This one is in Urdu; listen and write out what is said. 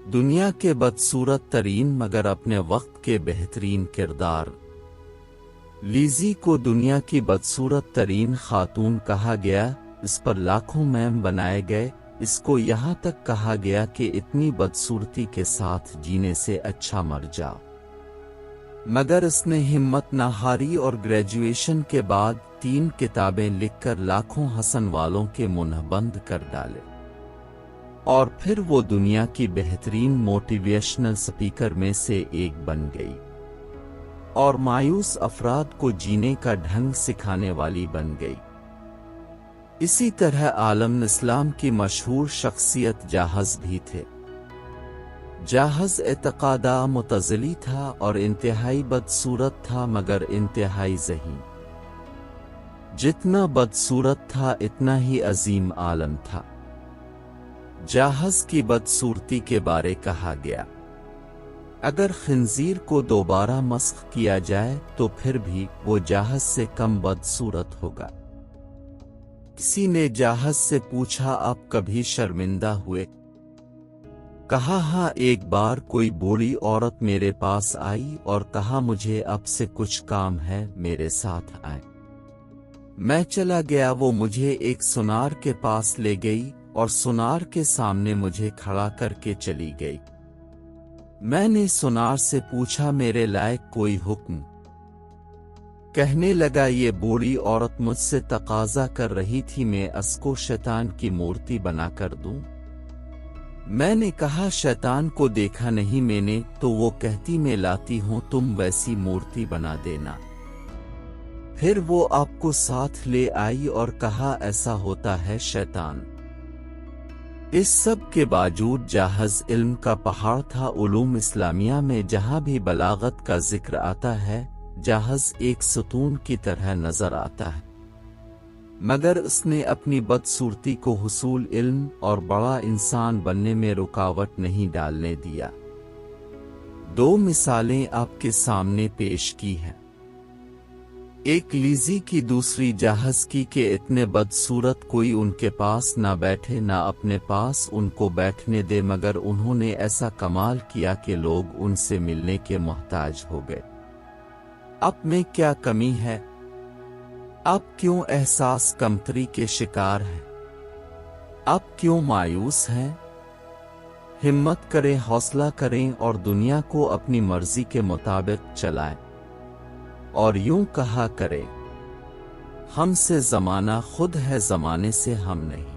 دنیا کے بدصورت ترین مگر اپنے وقت کے بہترین کردار۔ لیزی کو دنیا کی بدصورت ترین خاتون کہا گیا، اس پر لاکھوں میم بنائے گئے، اس کو یہاں تک کہا گیا کہ اتنی بدصورتی کے ساتھ جینے سے اچھا مر جا، مگر اس نے ہمت نہ ہاری اور گریجویشن کے بعد 3 کتابیں لکھ کر لاکھوں ہنسن والوں کے منہ بند کر ڈالے، اور پھر وہ دنیا کی بہترین موٹیویشنل سپیکر میں سے ایک بن گئی، اور مایوس افراد کو جینے کا ڈھنگ سکھانے والی بن گئی۔ اسی طرح عالم اسلام کی مشہور شخصیت جاحظ بھی تھے۔ جاحظ اعتقادہ معتزلی تھا اور انتہائی بدصورت تھا مگر انتہائی ذہین۔ جتنا بدصورت تھا اتنا ہی عظیم عالم تھا۔ جاحظ کی بدصورتی کے بارے کہا گیا، اگر خنزیر کو دوبارہ مسخ کیا جائے تو پھر بھی وہ جاحظ سے کم بدصورت ہوگا۔ کسی نے جاحظ سے پوچھا، آپ کبھی شرمندہ ہوئے؟ کہا ہاں، ایک بار کوئی بوڑھی عورت میرے پاس آئی اور کہا مجھے اب سے کچھ کام ہے، میرے ساتھ آئے۔ میں چلا گیا، وہ مجھے ایک سونار کے پاس لے گئی اور سونار کے سامنے مجھے کھڑا کر کے چلی گئی۔ میں نے سونار سے پوچھا، میرے لائق کوئی حکم؟ کہنے لگا، یہ بوڑھی عورت مجھ سے تقاضا کر رہی تھی میں اس کو شیطان کی مورتی بنا کر دوں۔ میں نے کہا شیطان کو دیکھا نہیں میں نے، تو وہ کہتی میں لاتی ہوں، تم ویسی مورتی بنا دینا۔ پھر وہ آپ کو ساتھ لے آئی اور کہا ایسا ہوتا ہے شیطان۔ اس سب کے باوجود جاحظ علم کا پہاڑ تھا۔ علوم اسلامیہ میں جہاں بھی بلاغت کا ذکر آتا ہے، جاحظ ایک ستون کی طرح نظر آتا ہے، مگر اس نے اپنی بدصورتی کو حصول علم اور بڑا انسان بننے میں رکاوٹ نہیں ڈالنے دیا۔ 2 مثالیں آپ کے سامنے پیش کی ہیں، ایک لیزی کی، دوسری جاحظ کی، کہ اتنے بدصورت کوئی ان کے پاس نہ بیٹھے نہ اپنے پاس ان کو بیٹھنے دے، مگر انہوں نے ایسا کمال کیا کہ لوگ ان سے ملنے کے محتاج ہو گئے۔ آپ میں کیا کمی ہے؟ آپ کیوں احساس کمتری کے شکار ہیں؟ آپ کیوں مایوس ہیں؟ ہمت کریں، حوصلہ کریں اور دنیا کو اپنی مرضی کے مطابق چلائیں، اور یوں کہا کریں، ہم سے زمانہ خود ہے، زمانے سے ہم نہیں۔